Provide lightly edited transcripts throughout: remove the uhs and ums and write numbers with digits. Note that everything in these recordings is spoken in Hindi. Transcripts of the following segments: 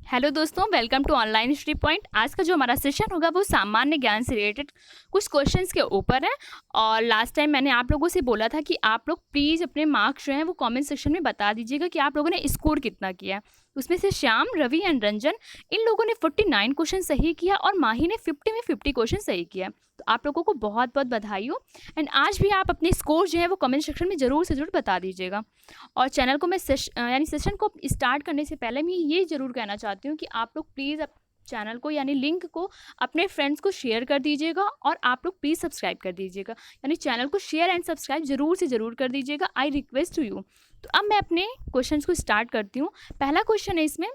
हेलो दोस्तों, welcome to online history point. आज का जो हमारा सेशन होगा वो सामान्य ज्ञान से रिलेटेड कुछ क्वेश्चंस के ऊपर है। और लास्ट टाइम मैंने आप लोगों से बोला था कि आप लोग प्लीज़ अपने मार्क्स जो हैं वो कमेंट सेक्शन में बता दीजिएगा कि आप लोगों ने स्कोर कितना किया है। उसमें से श्याम, रवि एंड रंजन, इन लोगों ने 49 क्वेश्चन सही किया और माही ने 50 में 50 क्वेश्चन सही किया। तो आप लोगों को बहुत बहुत बधाई हो। एंड आज भी आप अपने स्कोर जो है वो कमेंट सेक्शन में ज़रूर से ज़रूर बता दीजिएगा। और चैनल को मैं सेशन को स्टार्ट करने से पहले मैं ये ज़रूर कहना चाहती हूँ कि आप लोग प्लीज़ चैनल को यानी लिंक को अपने फ्रेंड्स को शेयर कर दीजिएगा और आप लोग प्लीज़ सब्सक्राइब कर दीजिएगा। यानी चैनल को शेयर एंड सब्सक्राइब ज़रूर से ज़रूर कर दीजिएगा। I request to you. तो अब मैं अपने क्वेश्चंस को स्टार्ट करती हूँ। पहला क्वेश्चन है इसमें,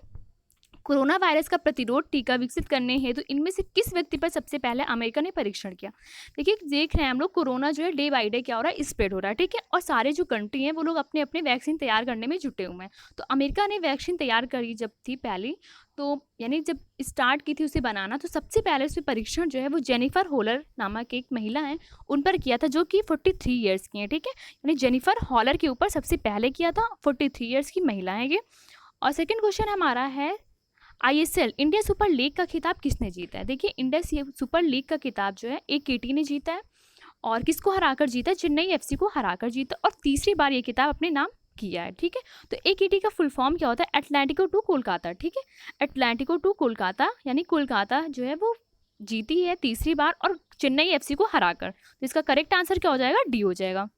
कोरोना वायरस का प्रतिरोध टीका विकसित करने हेतु इनमें से किस व्यक्ति पर सबसे पहले अमेरिका ने परीक्षण किया। देखिए, देख रहे हैं हम लोग कोरोना जो है डे बाई डे क्या हो रहा है, स्प्रेड हो रहा है, ठीक है। और सारे जो कंट्री हैं वो लोग अपने अपने वैक्सीन तैयार करने में जुटे हुए हैं। तो अमेरिका ने वैक्सीन तैयार करी जब थी पहली, तो यानी जब स्टार्ट की थी उसे बनाना, तो सबसे पहले उस पर परीक्षण जो है वो जेनिफर हॉलर नामक एक महिला है उन पर किया था, जो कि 43 ईयर्स की हैं, ठीक है। यानी जेनिफर हॉलर के ऊपर सबसे पहले किया था। 43 ईयर्स की महिला है ये। और सेकेंड क्वेश्चन हमारा है, ISL इंडिया सुपर लीग का खिताब किसने जीता है। देखिए, इंडिया सुपर लीग का खिताब जो है AKT ने जीता है। और किसको हराकर जीता है, चेन्नई FC को हराकर जीता, और तीसरी बार ये खिताब अपने नाम किया है, ठीक है। तो AKT का फुल फॉर्म क्या होता है, एटलांटिको टू कोलकाता, ठीक है। एटलांटिको टू कोलकाता, यानी कोलकाता जो है वो जीती है तीसरी बार और चेन्नई FC को हराकर। तो इसका करेक्ट आंसर क्या हो जाएगा, डी हो जाएगा।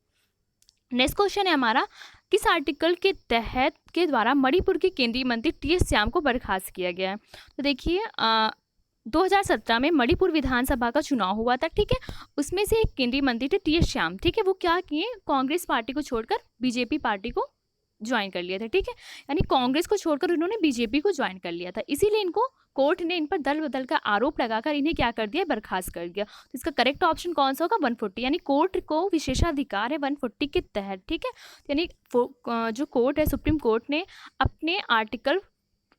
नेक्स्ट क्वेश्चन है हमारा, किस आर्टिकल के तहत के द्वारा मणिपुर के केंद्रीय मंत्री TS श्याम को बर्खास्त किया गया है। तो देखिए, 2017 में मणिपुर विधानसभा का चुनाव हुआ था, ठीक है। उसमें से एक केंद्रीय मंत्री थे TS श्याम, ठीक है। वो क्या किए, कांग्रेस पार्टी को छोड़कर बीजेपी पार्टी को ज्वाइन कर लिया था, ठीक है। यानी कांग्रेस को छोड़कर उन्होंने बीजेपी को ज्वाइन कर लिया था, इसीलिए इनको कोर्ट ने इन पर दल बदल का आरोप लगाकर इन्हें क्या कर दिया, बर्खास्त कर दिया। तो इसका करेक्ट ऑप्शन कौन सा होगा, 140। यानी कोर्ट को विशेषाधिकार है 140 के तहत, ठीक है। यानी जो कोर्ट है, सुप्रीम कोर्ट ने अपने आर्टिकल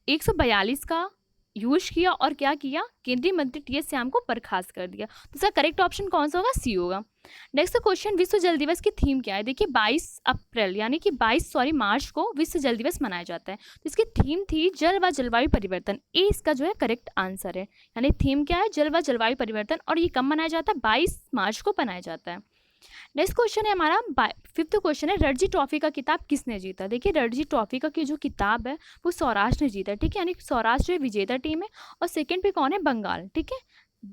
142 का यूज किया और क्या किया, केंद्रीय मंत्री TS श्याम को बर्खास्त कर दिया। तो इसका करेक्ट ऑप्शन कौन सा होगा, सी होगा। नेक्स्ट क्वेश्चन, विश्व जल दिवस की थीम क्या है। देखिए, 22 अप्रैल यानी कि मार्च को विश्व जल दिवस मनाया जाता है। तो इसकी थीम थी जल व जलवायु परिवर्तन। ए इसका जो है करेक्ट आंसर है। यानी थीम क्या है, जल व जलवायु परिवर्तन, और ये कब मनाया जाता है, 22 मार्च को मनाया जाता है। नेक्स्ट क्वेश्चन है हमारा, फिफ्थ क्वेश्चन है, रणजी ट्रॉफी का किताब किसने जीता। देखिए, रणजी ट्रॉफी का जो किताब है वो सौराष्ट्र ने जीता है, ठीक है। यानी सौराष्ट्र जो है विजेता टीम है। और सेकंड पे कौन है, बंगाल, ठीक है।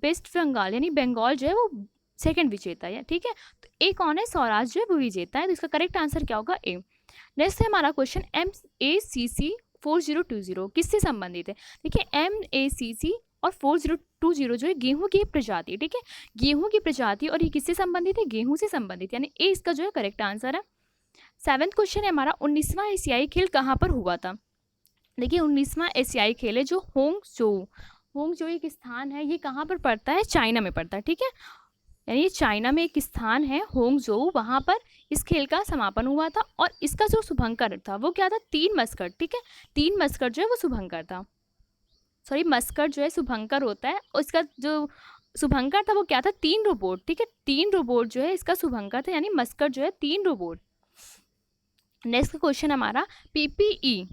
बेस्ट बंगाल यानी बंगाल जो है वो सेकंड विजेता है, ठीक है। तो ए कौन है, सौराष्ट्र जो है वो विजेता है। तो इसका करेक्ट आंसर क्या होगा, ए। नेक्स्ट है हमारा क्वेश्चन, MACC 4020 किससे संबंधित है। देखिए, MACC और 4020 जो है गेहूं की प्रजाति, ठीक है। गेहूं की प्रजाति, और ये किससे संबंधित है, गेहूं से संबंधित, यानी ए इसका जो है करेक्ट आंसर है। सेवेंथ क्वेश्चन है हमारा, 19वां एशियाई खेल कहाँ पर हुआ था। देखिए, 19वां एशियाई खेल है जो होंगजो एक स्थान है, ये कहाँ पर पड़ता है, चाइना में पड़ता है, ठीक है। यानी चाइना में एक स्थान है होंगजो, वहाँ पर इस खेल का समापन हुआ था। और इसका जो शुभंकर था वो क्या था, 3 मस्कट, ठीक है। 3 मस्कट जो है वो शुभंकर था। सॉरी, मस्कट जो है शुभंकर होता है, और इसका जो शुभंकर था वो क्या था, 3 रोबोट, ठीक है। 3 रोबोट जो है इसका शुभंकर था, यानी मस्कट जो है 3 रोबोट। नेक्स्ट क्वेश्चन हमारा, PPE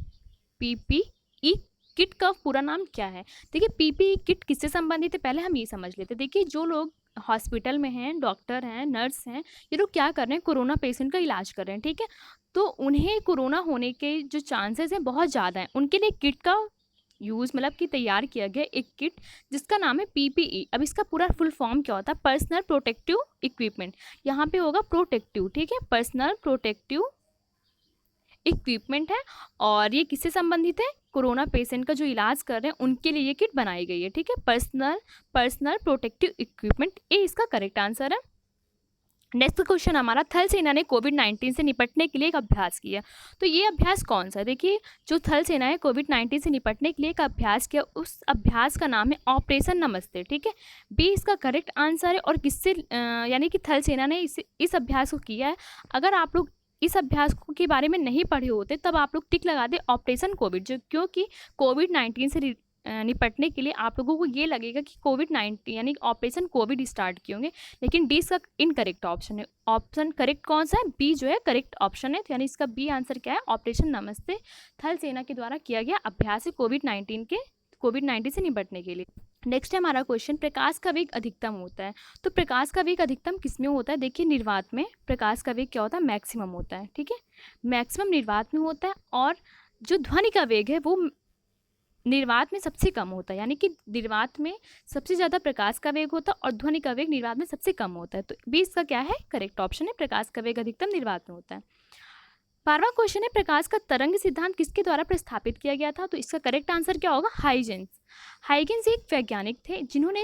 किट का पूरा नाम क्या है। देखिए, PPE किट किससे संबंधित है, पहले हम ये समझ लेते हैं। देखिए, जो लोग हॉस्पिटल में हैं, डॉक्टर हैं, नर्स हैं, ये लोग क्या कर रहे हैं, कोरोना पेशेंट का इलाज कर रहे हैं, ठीक है। तो उन्हें कोरोना होने के जो चांसेस हैं बहुत ज़्यादा हैं, उनके लिए किट का यूज़ मतलब कि तैयार किया गया एक किट जिसका नाम है PPE। अब इसका पूरा फुल फॉर्म क्या होता है, पर्सनल प्रोटेक्टिव इक्विपमेंट। यहाँ पे होगा प्रोटेक्टिव, ठीक है, पर्सनल प्रोटेक्टिव इक्विपमेंट है। और ये किससे संबंधित है, कोरोना पेशेंट का जो इलाज कर रहे हैं उनके लिए ये किट बनाई गई है, ठीक है। पर्सनल प्रोटेक्टिव इक्विपमेंट, ए इसका करेक्ट आंसर है। नेक्स्ट क्वेश्चन हमारा, थल सेना ने कोविड-19 से निपटने के लिए एक अभ्यास किया। तो ये अभ्यास कौन सा है। देखिए, जो थल सेना है कोविड-19 से निपटने के लिए एक अभ्यास किया, उस अभ्यास का नाम है ऑपरेशन नमस्ते, ठीक है। बी इसका करेक्ट आंसर है। और किससे यानी कि थल सेना ने इस अभ्यास को किया है। अगर आप लोग इस अभ्यास के बारे में नहीं पढ़े होते तब आप लोग टिक लगा दे ऑपरेशन कोविड, जो क्योंकि कोविड-19 से निपटने के लिए आप लोगों को ये लगेगा कि कोविड-19 यानी ऑपरेशन कोविड स्टार्ट किए होंगे, लेकिन डी इसका इनकरेक्ट ऑप्शन है। ऑप्शन करेक्ट कौन सा है, बी जो है करेक्ट ऑप्शन है। तो यानी इसका बी आंसर क्या है, ऑपरेशन नमस्ते थल सेना के द्वारा किया गया अभ्यास है कोविड-19 के कोविड-19 से निपटने के लिए। नेक्स्ट है हमारा क्वेश्चन, प्रकाश का वेग अधिकतम होता है। तो प्रकाश का वेग अधिकतम किसमें होता है? देखिए निर्वात में प्रकाश का वेग क्या होता है? मैक्सिमम होता है, ठीक है, मैक्सिमम निर्वात में होता है। और जो ध्वनि का वेग है वो निर्वात में सबसे कम होता है, यानी कि निर्वात में सबसे ज़्यादा प्रकाश का वेग होता है और ध्वनि का वेग निर्वात में सबसे कम होता है। तो 20 का क्या है? करेक्ट ऑप्शन है, प्रकाश का वेग अधिकतम निर्वात में होता है। 12वां क्वेश्चन है, प्रकाश का तरंग सिद्धांत किसके द्वारा प्रस्तावित किया गया था? तो इसका करेक्ट आंसर क्या होगा? हाइजेंस। हाइजेंस एक वैज्ञानिक थे जिन्होंने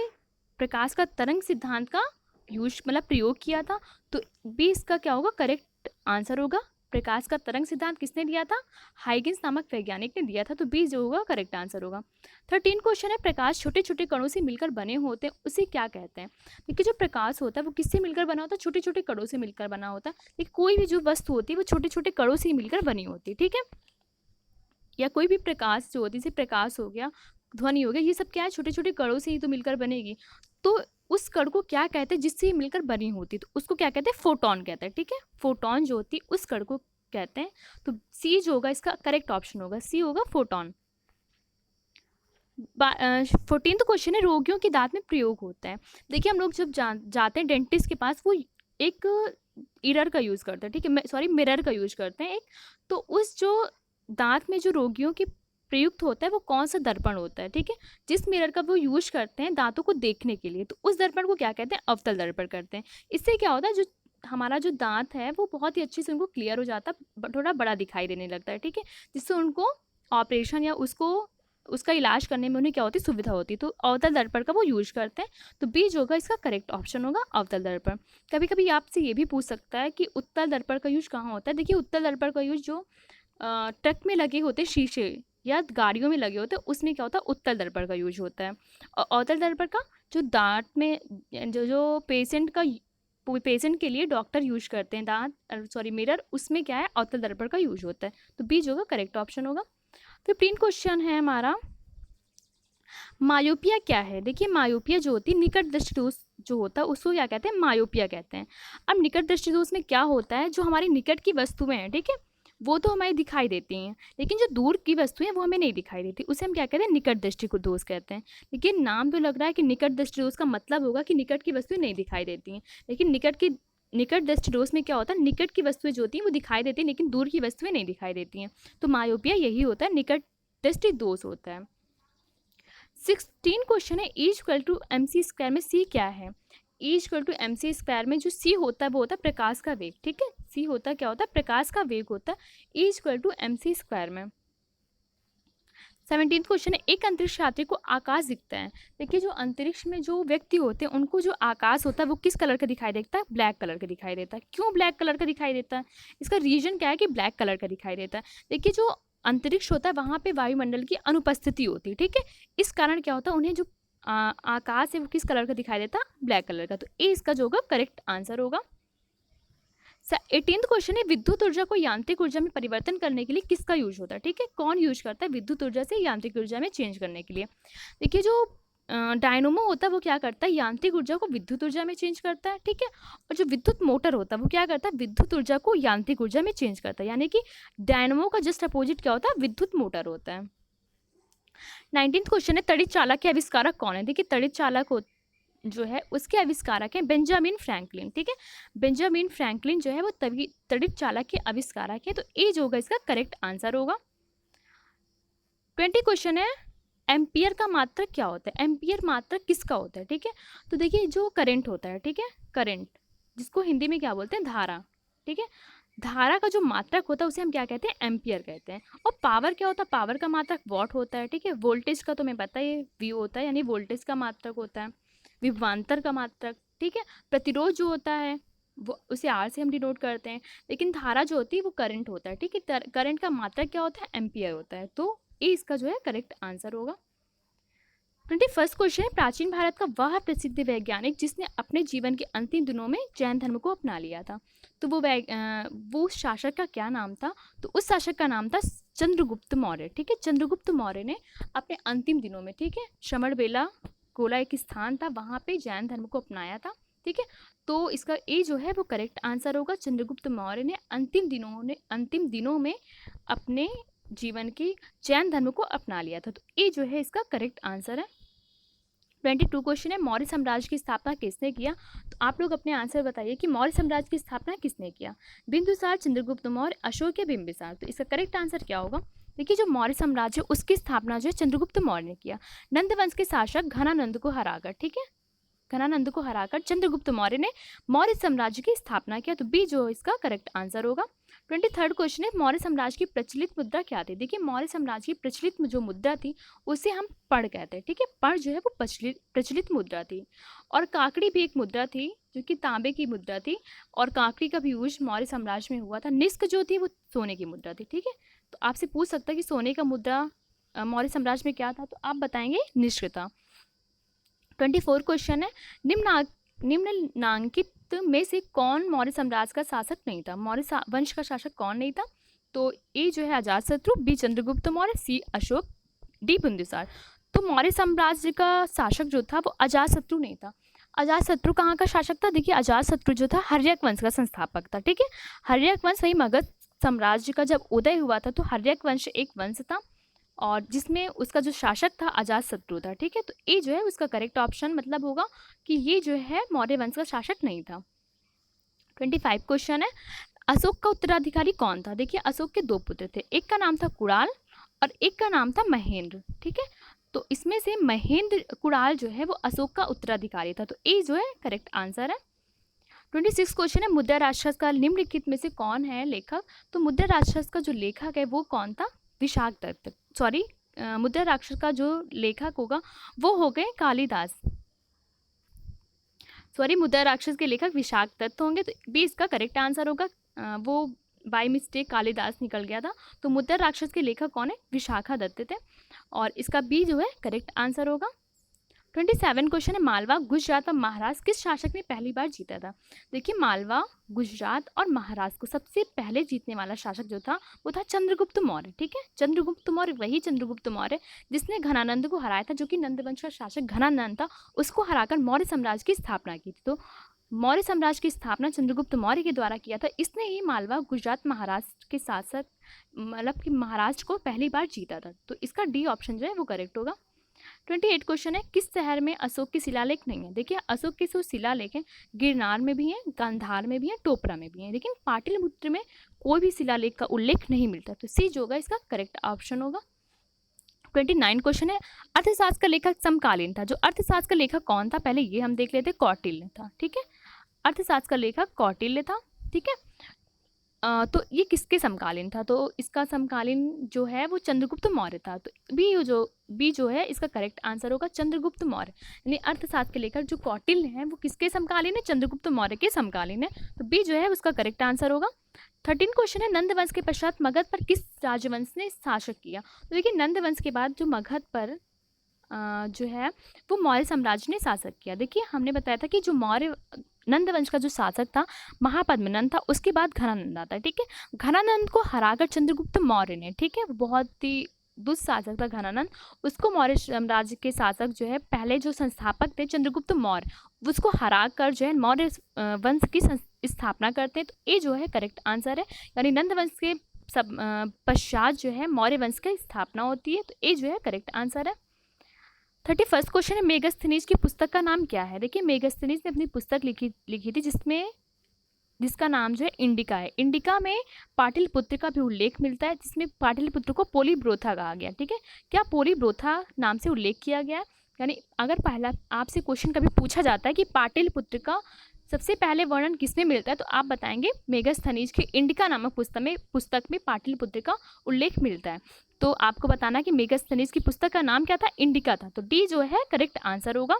प्रकाश का तरंग सिद्धांत का प्रयोग किया था। तो 20 का क्या होगा? करेक्ट आंसर होगा। प्रकाश का तरंग सिद्धांत किसने दिया था? हाइजेंस नामक वैज्ञानिक ने दिया था। तो 20 जो होगा करेक्ट आंसर होगा। 13 क्वेश्चन है, प्रकाश छोटे छोटे कणों से मिलकर बने होते हैं, उसे क्या कहते हैं? देखिए जो प्रकाश होता है वो किससे मिलकर बना होता है? छोटे छोटे कणों से मिलकर बना होता है। देखिए कोई भी जो वस्तु होती है वो छोटे छोटे कणों से ही मिलकर बनी होती है, ठीक है, या कोई भी प्रकाश जो होती है, जैसे प्रकाश हो गया, ध्वनि हो गया, ये सब क्या है? छोटे छोटे कणों से ही तो मिलकर बनेगी। तो उस कण को क्या कहते हैं जिससे ये मिलकर बनी होती है? तो उसको क्या कहते हैं? फोटोन कहते हैं, ठीक है, फोटोन जो होती है उस कण को कहते हैं। तो सी जो होगा इसका करेक्ट ऑप्शन होगा, सी होगा फोटोन। 14th क्वेश्चन है, रोगियों के दांत में प्रयोग होता है। देखिए हम लोग जब जाते हैं डेंटिस्ट के पास, वो एक इरर का यूज़ करते हैं, ठीक है, सॉरी मिरर का यूज करते हैं एक। तो उस जो दांत में जो रोगियों की प्रयुक्त होता है वो कौन सा दर्पण होता है? ठीक है, जिस मिरर का वो यूज करते हैं दांतों को देखने के लिए, तो उस दर्पण को क्या कहते हैं? अवतल दर्पण करते हैं। इससे क्या होता है, जो हमारा जो दांत है वो बहुत ही अच्छे से उनको क्लियर हो जाता है, थोड़ा बड़ा दिखाई देने लगता है, ठीक है, जिससे उनको ऑपरेशन या उसका इलाज करने में उन्हें क्या होती है? सुविधा होती है। तो अवतल दर्पण का वो यूज करते हैं। तो बी जो होगा इसका करेक्ट ऑप्शन होगा, अवतल दर्पण। कभी कभी आपसे ये भी पूछ सकता है कि उत्तल दर्पण का यूज कहाँ होता है? देखिए उत्तल दर्पण का यूज जो ट्रक में लगे होते हैं शीशे या गाड़ियों में लगे होते हैं, उसमें क्या होता है? उत्तल दर्पण का यूज होता है। और अवतल दर्पण का जो दांत में जो पेशेंट के लिए डॉक्टर यूज करते हैं मिरर, उसमें क्या है? अवतल दर्पण का यूज होता है। तो बी जो होगा करेक्ट ऑप्शन होगा। 15 क्वेश्चन है हमारा, मायोपिया क्या है? देखिए मायोपिया जो होती है, निकट दृष्टि दोष जो होता है उसको क्या कहते हैं? मायोपिया कहते हैं। अब निकट दृष्टि दोष में क्या होता है? जो हमारी निकट की वस्तुएं हैं, ठीक है, वो तो हमें दिखाई देती हैं, लेकिन जो दूर की वस्तुएं वो हमें नहीं दिखाई देती, उसे हम क्या कहते हैं? निकट दृष्टि को दोष कहते हैं। लेकिन नाम तो लग रहा है कि निकट दृष्टि दोष का मतलब होगा कि निकट की वस्तुएं नहीं दिखाई देती हैं, लेकिन निकट दृष्टि दोष में क्या होता है? निकट की वस्तुएं जो होती हैं वो दिखाई देती हैं, लेकिन दूर की वस्तुएं नहीं दिखाई देती हैं। तो मायोपिया यही होता है, निकट दृष्टि दोष होता है। 16 क्वेश्चन है, E=mc² में सी क्या है? E=mc² में जो सी होता है वो होता है प्रकाश का वेग, ठीक है, सी होता है क्या होता है? प्रकाश का वेग होता है E=mc² में। 17 क्वेश्चन है, एक अंतरिक्ष यात्री को आकाश दिखता है। देखिए जो अंतरिक्ष में जो व्यक्ति होते हैं उनको जो आकाश होता है वो किस कलर का दिखाई देता है? ब्लैक कलर का दिखाई देता है। क्यों ब्लैक कलर का दिखाई देता है? इसका रीजन क्या है कि ब्लैक कलर का दिखाई देता है? देखिए जो अंतरिक्ष होता है वहाँ पे वायुमंडल की अनुपस्थिति होती है, ठीक है, इस कारण क्या होता है? उन्हें जो आकाश है वो किस कलर का दिखाई देता है? ब्लैक कलर का। तो ए इसका जो होगा करेक्ट आंसर होगा। 18th क्वेश्चन है, विद्युत ऊर्जा को यांत्रिक ऊर्जा में परिवर्तन करने के लिए किसका यूज होता है? ठीक है, कौन यूज करता है विद्युत ऊर्जा से यांत्रिक ऊर्जा में चेंज करने के लिए? देखिए जो डायनोमो होता है वो क्या करता है? यांत्रिक ऊर्जा को विद्युत ऊर्जा में चेंज करता है, ठीक है, और जो विद्युत मोटर होता है वो क्या करता है? विद्युत ऊर्जा को यांत्रिक ऊर्जा में चेंज करता है, यानी कि डायनोमो का जस्ट अपोजिट क्या होता है? विद्युत मोटर होता है। 19th क्वेश्चन है, तड़ित चालक के आविष्कारक कौन है? देखिए तड़ित चालक जो है उसके आविष्कारक हैं बेंजामिन फ्रैंकलिन, ठीक है, बेंजामिन फ्रैंकलिन जो है वो तड़ित चालक के आविष्कारक है। तो ए जो होगा इसका करेक्ट आंसर होगा। 20 क्वेश्चन है, एम्पियर का मात्रक क्या होता है? एम्पियर मात्रक किसका होता है? ठीक है, तो देखिए जो करंट होता है, ठीक है, करंट जिसको हिंदी में क्या बोलते हैं? धारा, ठीक है, धारा का जो मात्रक होता है उसे हम क्या कहते हैं? एम्पियर कहते हैं। और पावर क्या होता है? पावर का मात्रक वॉट होता है, ठीक है, वोल्टेज का तो मैं पता है वी होता है, यानी वोल्टेज का मात्रक होता है, विभवांतर का मात्रक, ठीक है, प्रतिरोध जो होता है वो उसे आर से हम डिनोट करते हैं, लेकिन धारा जो होती है वो करंट होता है, ठीक है, करंट का मात्रक क्या होता है? एम्पियर होता है। तो ए इसका जो है करेक्ट आंसर होगा। 21st क्वेश्चन है, प्राचीन भारत का वह प्रसिद्ध वैज्ञानिक जिसने अपने जीवन के अंतिम दिनों में जैन धर्म को अपना लिया था, तो वो शासक का क्या नाम था? तो उस शासक का नाम था चंद्रगुप्त मौर्य, ठीक है, चंद्रगुप्त मौर्य ने अपने अंतिम दिनों में, ठीक है, श्रवणबेला गोला एक स्थान था वहाँ पे जैन धर्म को अपनाया था, ठीक है, तो इसका ए जो है वो करेक्ट आंसर होगा। चंद्रगुप्त मौर्य ने अंतिम दिनों में अपने जीवन की जैन धर्म को अपना लिया था। तो ये जो है इसका करेक्ट आंसर है। 22 क्वेश्चन है, मौर्य साम्राज्य की स्थापना किसने किया? तो आप लोग अपने आंसर बताइए कि मौर्य साम्राज्य की स्थापना किसने किया? बिंदुसार, चंद्रगुप्त मौर्य, अशोक या बिंबिसार? तो इसका करेक्ट आंसर क्या होगा? देखिए, जो मौर्य साम्राज्य उसकी स्थापना जो है चंद्रगुप्त मौर्य ने किया, नंद वंश के शासक घनानंद को हराकर। ठीक है, घनानंद को हराकर चंद्रगुप्त मौर्य ने मौर्य साम्राज्य की स्थापना किया। तो बी जो इसका करेक्ट आंसर होगा। 23 क्वेश्चन है, मौर्य साम्राज्य की प्रचलित मुद्रा क्या थी? देखिए, मौर्य साम्राज्य की प्रचलित जो मुद्रा थी उसे हम पढ़ कहते हैं। ठीक है, पढ़ जो है वो प्रचलित मुद्रा थी। और काकड़ी भी एक मुद्रा थी जो कि तांबे की मुद्रा थी, और काकड़ी का भी यूज मौर्य साम्राज्य में हुआ था। निष्क जो थी वो सोने की मुद्रा थी। ठीक है, तो आपसे पूछ सकता है कि सोने का मुद्रा मौर्य साम्राज्य में क्या था, तो आप बताएंगे निष्क था। 24 क्वेश्चन है, निम्नलिखित में से कौन मौर्य साम्राज्य का शासक नहीं था? मौर्य वंश का शासक कौन नहीं था? तो ए जो है अजातशत्रु, बी चंद्रगुप्त मौर्य, सी अशोक, डी बिंदुसार। तो मौर्य साम्राज्य का शासक जो था वो अजातशत्रु नहीं था। अजातशत्रु कहाँ का शासक था? देखिए, अजातशत्रु जो था हर्यक वंश का संस्थापक था। ठीक है, हर्यक वंश वही मगध साम्राज्य का जब उदय हुआ था तो हर्यक वंश एक वंश था और जिसमें उसका जो शासक था अजातशत्रु था। ठीक है, तो ये जो है उसका करेक्ट ऑप्शन मतलब होगा कि ये जो है मौर्य वंश का शासक नहीं था। 25 क्वेश्चन है, अशोक का उत्तराधिकारी कौन था? देखिए, अशोक के दो पुत्र थे, एक का नाम था कुणाल और एक का नाम था महेंद्र। ठीक है, तो इसमें से महेंद्र कुणाल जो है वो अशोक का उत्तराधिकारी था। तो ये जो है करेक्ट आंसर है। 26 क्वेश्चन है, मुद्रा राक्षस का निम्नलिखित में से कौन है लेखक? तो मुद्रा राक्षस का जो लेखक है वो कौन था? विशाख दत्त। सॉरी, मुद्रा राक्षस का जो लेखक होगा वो हो गए कालिदास। सॉरी, मुद्रा राक्षस के लेखक विशाख दत्त होंगे, तो बी इसका करेक्ट आंसर होगा। वो बाय मिस्टेक कालिदास निकल गया था। तो मुद्रा राक्षस के लेखक कौन है? विशाखा दत्त थे, और इसका बी जो है करेक्ट आंसर होगा। 27 क्वेश्चन है, मालवा, गुजरात और महाराष्ट्र किस शासक ने पहली बार जीता था? देखिए, मालवा, गुजरात और महाराष्ट्र को सबसे पहले जीतने वाला शासक जो था वो था चंद्रगुप्त मौर्य। ठीक है, चंद्रगुप्त मौर्य वही चंद्रगुप्त मौर्य जिसने घनानंद को हराया था, जो कि नंदवंश का शासक घनानंद था, उसको हराकर मौर्य साम्राज्य की स्थापना की थी। तो मौर्य साम्राज्य की स्थापना चंद्रगुप्त मौर्य के द्वारा किया था। इसने ही मालवा, गुजरात, महाराष्ट्र के शासक मतलब कि महाराष्ट्र को पहली बार जीता था। तो इसका डी ऑप्शन जो है वो करेक्ट होगा। 28 क्वेश्चन है, किस शहर में अशोक की शिलालेख नहीं है? देखिए, अशोक के जो शिलालेख हैं गिरनार में भी हैं, गांधार में भी हैं, टोपरा में भी हैं, लेकिन पाटलिपुत्र में कोई भी शिलालेख का उल्लेख नहीं मिलता। तो सी जो होगा इसका करेक्ट ऑप्शन होगा। 29 क्वेश्चन है, अर्थशास्त्र का लेखक समकालीन था। जो अर्थशास्त्र का लेखक कौन था पहले ये हम देख लेते, कौटिल्य था। ठीक है, अर्थशास्त्र का लेखक कौटिल्य था। ठीक है, तो ये किसके समकालीन था? तो इसका समकालीन जो है वो चंद्रगुप्त मौर्य था। तो बी जो है इसका करेक्ट आंसर होगा चंद्रगुप्त मौर्य। यानी अर्थशास्त्र के लेखक जो कौटिल्य हैं वो किसके समकालीन है? चंद्रगुप्त मौर्य के समकालीन है। तो बी जो है उसका करेक्ट आंसर होगा। 13 क्वेश्चन है, नंद वंश के पश्चात मगध पर किस राजवंश ने शासक किया? तो देखिए, नंद वंश के बाद जो मगध पर जो है वो मौर्य साम्राज्य ने शासक किया। देखिए, हमने बताया था कि जो मौर्य नंद वंश का जो शासक था महापद्मनंद था, उसके बाद घनानंद आता है। ठीक है, घनानंद को हराकर चंद्रगुप्त मौर्य ने, ठीक है, बहुत ही दुष्ट शासक था घनानंद, उसको मौर्य साम्राज्य के शासक जो है पहले जो संस्थापक थे चंद्रगुप्त मौर्य, उसको हराकर जो है मौर्य वंश की स्थापना करते हैं। तो ये जो है करेक्ट आंसर है, यानी नंद वंश के पश्चात जो है मौर्य वंश की स्थापना होती है। तो ये जो है करेक्ट आंसर है। 31 क्वेश्चन है, मेगास्थनीज की पुस्तक का नाम क्या है? देखिए, मेगास्थनीज ने अपनी पुस्तक लिखी थी जिसका नाम जो है इंडिका है। इंडिका में पाटलिपुत्र का भी उल्लेख मिलता है, जिसमें पाटलिपुत्र को पोलीब्रोथा कहा गया। ठीक है, क्या पोलीब्रोथा नाम से उल्लेख किया गया? यानी अगर पहला आपसे क्वेश्चन कभी पूछा जाता है कि पाटलिपुत्र का सबसे पहले वर्णन किसमें मिलता है, तो आप बताएंगे मेगास्थनीज के इंडिका नामक पुस्तक में पाटलिपुत्र का उल्लेख मिलता है। तो आपको बताना कि मेगास्थनीज की पुस्तक का नाम क्या था? इंडिका था। तो डी जो है करेक्ट आंसर होगा।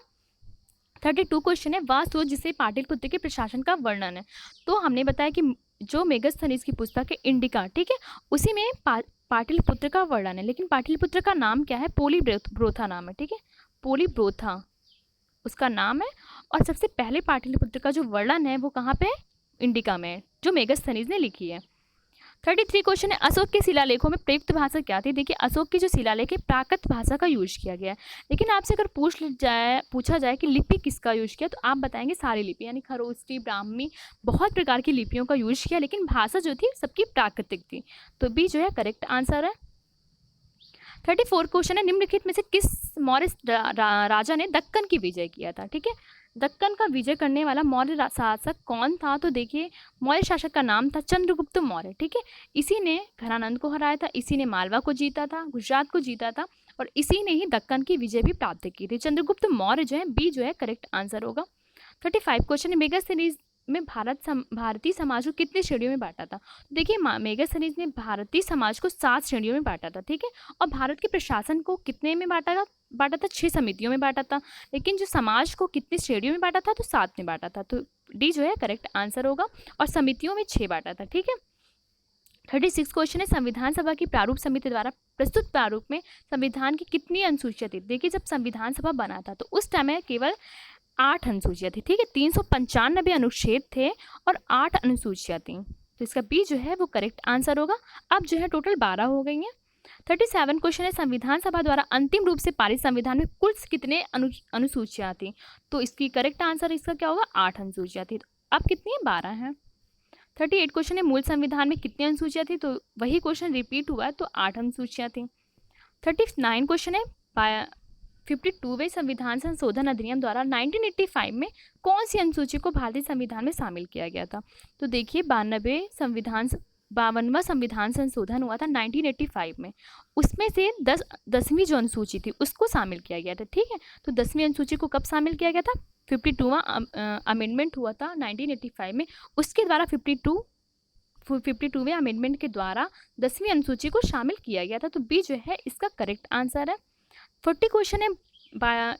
32 क्वेश्चन है, वह स्रोत जिसे पाटलिपुत्र के प्रशासन का वर्णन है। तो हमने बताया कि जो मेगास्थनीज की पुस्तक है इंडिका, ठीक है, उसी में पाटलिपुत्र का वर्णन है, लेकिन पाटलिपुत्र का नाम क्या है? पोलीब्रोथा नाम है। ठीक है, पोलीब्रोथा उसका नाम है, और सबसे पहले पाटलिपुत्र का जो वर्णन है वो कहाँ पे? इंडिका में, जो मेगास्थनीज ने लिखी है। 33 क्वेश्चन है, अशोक के शिलालेखों में प्रयुक्त भाषा क्या थी? देखिए, अशोक की जो शिलालेख है प्राकृत भाषा का यूज किया गया है, लेकिन आपसे अगर पूछा जाए कि लिपि किसका यूज किया, तो आप बताएंगे सारी लिपि, यानी खरोष्टी, ब्राह्मी, बहुत प्रकार की लिपियों का यूज किया, लेकिन भाषा जो थी सबकी प्राकृतिक थी। तो बी जो है करेक्ट आंसर है। 34 क्वेश्चन है, निम्नलिखित में से किस मौर्य राजा ने दक्कन की विजय किया था? ठीक है, दक्कन का विजय करने वाला मौर्य शासक कौन था? तो देखिए मौर्य शासक का नाम था चंद्रगुप्त मौर्य। ठीक है, इसी ने घनानंद को हराया था, इसी ने मालवा को जीता था, गुजरात को जीता था, और इसी ने ही दक्कन की विजय भी प्राप्त की थी। चंद्रगुप्त मौर्य जो है, बी जो है करेक्ट आंसर होगा। 35 क्वेश्चन है, मेगा सीरीज में भारतीय समाज को कितनी श्रेणियों में बांटा था? देखिए मेगा सीरीज ने भारतीय समाज को 7 श्रेणियों में बांटा था। ठीक है, और भारत के प्रशासन को कितने में बांटा था 6 समितियों में बांटा था, लेकिन जो समाज को कितनी श्रेणियों में बांटा था? तो 7 में बांटा था। तो डी जो है करेक्ट आंसर होगा, और समितियों में 6 बांटा था। ठीक है, 36 क्वेश्चन है, संविधान सभा की प्रारूप समिति द्वारा प्रस्तुत प्रारूप में संविधान की कितनी अनुसूचियां थी? देखिए जब संविधान सभा बना था तो उस टाइम में केवल 8 अनुसूचियां थी। ठीक है, 395 अनुच्छेद थे और 8 अनुसूचियां थी, तो इसका बी जो है वो करेक्ट आंसर होगा। अब जो है टोटल 12 हो गई हैं। 37 क्वेश्चन है, संविधान सभा द्वारा अंतिम रूप से पारित संविधान में कुल कितने अनुसूचियां थी? तो इसकी करेक्ट आंसर इसका क्या होगा? 8 अनुसूचियां थी। तो अब कितनी है? 12 हैं। 38 क्वेश्चन है, मूल संविधान में कितनी अनुसूचियां थी? तो वही क्वेश्चन रिपीट हुआ है, तो 8 अनुसूचियां थी। 39 क्वेश्चन है, 52वें संविधान संशोधन अधिनियम द्वारा 1985 में कौन सी अनुसूची को भारतीय संविधान में शामिल किया गया था? तो देखिए 52वां संविधान संशोधन हुआ था 1985 में, उसमें से 10वीं जो अनुसूची थी उसको शामिल किया गया था। ठीक है, तो 10वीं अनुसूची को कब शामिल किया गया था? 52वां अमेंडमेंट हुआ था 1985 में, उसके द्वारा 52वें अमेंडमेंट के द्वारा 10वीं अनुसूची को शामिल किया गया था। तो बी जो है इसका करेक्ट आंसर है। 40 क्वेश्चन है,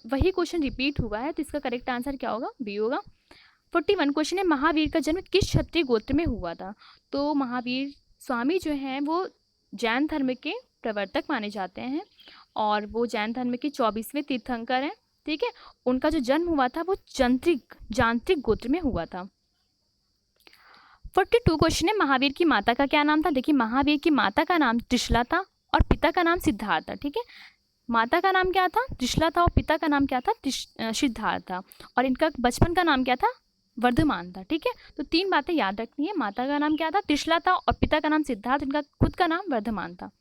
वही क्वेश्चन रिपीट हुआ है, तो इसका करेक्ट आंसर क्या होगा? बी होगा। 41 क्वेश्चन है, महावीर का जन्म किस क्षत्रिय गोत्र में हुआ था? तो महावीर स्वामी जो हैं वो जैन धर्म के प्रवर्तक माने जाते हैं, और वो जैन धर्म के 24वें तीर्थंकर हैं। ठीक है, उनका जो जन्म हुआ था वो जांत्रिक गोत्र में हुआ था। 42 क्वेश्चन है, महावीर की माता का क्या नाम था? देखिए महावीर की माता का नाम त्रिशला था और पिता का नाम सिद्धार्थ था। ठीक है, माता का नाम क्या था? त्रिशला था, और पिता का नाम क्या था? सिद्धार्थ था, और इनका बचपन का नाम क्या था? वर्धमान था। ठीक है, तो 3 बातें याद रखनी है, माता का नाम क्या था? त्रिशला था, और पिता का नाम सिद्धार्थ, इनका खुद का नाम वर्धमान था।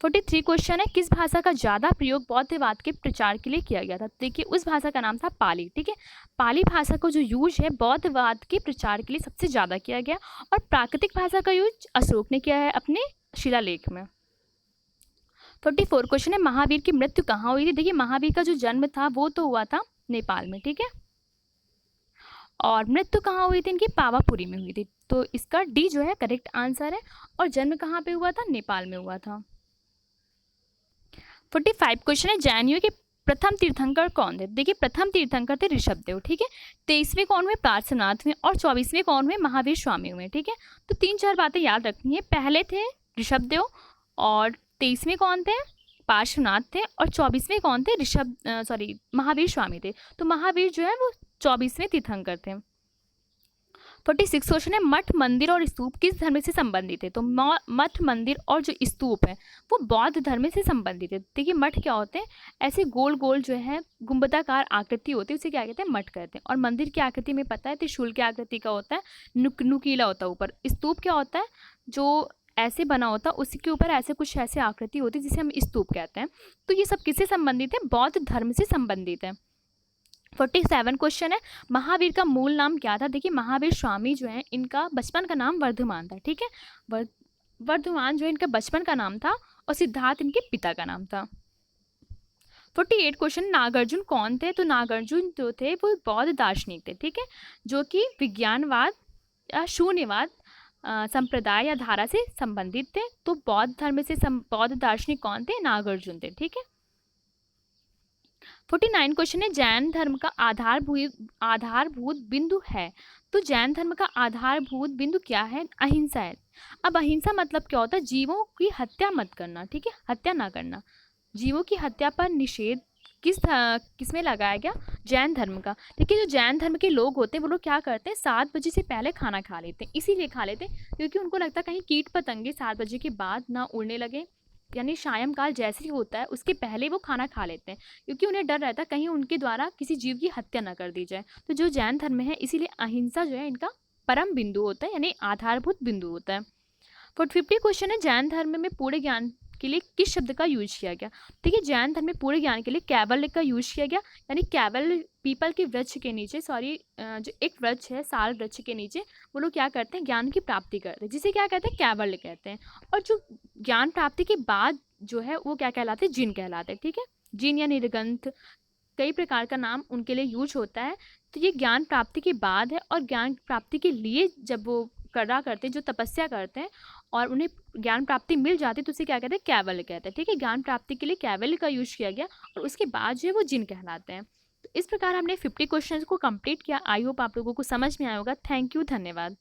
43 क्वेश्चन है, किस भाषा का ज़्यादा प्रयोग बौद्धवाद के प्रचार के लिए किया गया था? देखिए उस भाषा का नाम था पाली। ठीक है, पाली भाषा को जो यूज है बौद्धवाद के प्रचार के लिए सबसे ज़्यादा किया गया, और प्राकृतिक भाषा का यूज अशोक ने किया है अपने शिलालेख में। 44 क्वेश्चन है, महावीर की मृत्यु कहाँ हुई थी? देखिए महावीर का जो जन्म था वो तो हुआ था नेपाल में। ठीक है, और मृत्यु कहाँ हुई थी? इनकी पावापुरी में हुई थी, तो इसका डी जो है करेक्ट आंसर है, और जन्म कहाँ पे हुआ था? नेपाल में हुआ था। 45 क्वेश्चन है, जैनियों के प्रथम तीर्थंकर कौन थे? देखिए प्रथम तीर्थंकर थे ऋषभदेव। ठीक है, 23वें कौन हुए? पार्श्वनाथ में, और 24वें कौन हुए? महावीर स्वामी हुए। ठीक है, तो 3-4 बातें याद रखनी है, पहले थे ऋषभदेव, और 23वें कौन थे? पार्श्वनाथ थे, और 24वें कौन थे? महावीर स्वामी थे। तो महावीर जो है वो 24वें तीर्थंकर थे। 46 क्वेश्चन है, मठ मंदिर और स्तूप किस धर्म से संबंधित है? तो मठ मंदिर और जो स्तूप है वो बौद्ध धर्म से संबंधित है। देखिए मठ क्या होते हैं? ऐसे गोल गोल जो है गुंबदाकार आकृति होती है, उसे क्या कहते हैं? मठ कहते हैं। और मंदिर की आकृति में पता है त्रिशूल की आकृति का होता है, नुकीला होता है ऊपर। स्तूप क्या होता है? जो ऐसे बना होता है उसके ऊपर ऐसे कुछ ऐसे आकृति होती है जिसे हम स्तूप कहते हैं। तो ये सब किससे संबंधित है? बौद्ध धर्म से संबंधित है। 47 क्वेश्चन है, महावीर का मूल नाम क्या था? देखिए महावीर स्वामी जो है इनका बचपन का नाम वर्धमान था। ठीक है, वर्धमान जो इनका बचपन का नाम था, और सिद्धार्थ इनके पिता का नाम था। 48 क्वेश्चन, नागार्जुन कौन थे? तो नागार्जुन जो थे वो बौद्ध दार्शनिक थे। ठीक है, जो कि विज्ञानवाद या शून्यवाद संप्रदाय या धारा से संबंधित थे। तो बौद्ध धर्म से बौद्ध दार्शनिक कौन थे? नागार्जुन थे। ठीक है, 49 क्वेश्चन है, जैन धर्म का आधारभूत बिंदु है? तो जैन धर्म का आधारभूत बिंदु क्या है? अहिंसा है। अब अहिंसा मतलब क्या होता है? जीवों की हत्या मत करना। ठीक है, हत्या ना करना। जीवों की हत्या पर निषेध किसमें लगाया गया? जैन धर्म का। देखिए जो जैन धर्म के लोग होते हैं वो लोग क्या करते हैं? 7 बजे से पहले खाना खा लेते हैं। इसीलिए खा लेते हैं क्योंकि उनको लगता है कहीं कीट पतंगे 7 बजे के बाद ना उड़ने लगे, यानी सायंकाल जैसे ही होता है उसके पहले वो खाना खा लेते हैं, क्योंकि उन्हें डर रहता है कहीं उनके द्वारा किसी जीव की हत्या ना कर दी जाए। तो जो जैन धर्म है इसीलिए अहिंसा जो है इनका परम बिंदु होता है, यानी आधारभूत बिंदु होता है। 50 क्वेश्चन है, जैन धर्म में पूर्ण ज्ञान के लिए किस शब्द का यूज किया गया। देखिए जैन धर्म में पूरे ज्ञान के लिए कैवल्य का यूज किया गया, यानी कैवल्य पीपल के वृक्ष के नीचे, जो एक वृक्ष है साल वृक्ष के नीचे वो लोग क्या करते हैं, ज्ञान की प्राप्ति करते हैं, जिसे क्या कहते हैं, कैवल्य कहते हैं। और जो ज्ञान प्राप्ति के बाद जो है वो क्या कहलाते हैं, जिन कहलाते हैं। ठीक है, जिन या निर्गंथ कई प्रकार का नाम उनके लिए यूज होता है। तो ये ज्ञान प्राप्ति के बाद है, और ज्ञान प्राप्ति के लिए जब वो करा करते हैं, जो तपस्या करते हैं और उन्हें ज्ञान प्राप्ति मिल जाती है, तो उसे क्या कहते हैं, कैवल्य कहते हैं। ठीक है, ज्ञान प्राप्ति के लिए कैवल्य का यूज किया गया, और उसके बाद जो है वो जिन कहलाते हैं। तो इस प्रकार हमने 50 क्वेश्चंस को कंप्लीट किया। आई होप आप लोगों को समझ में आया होगा। थैंक यू, धन्यवाद।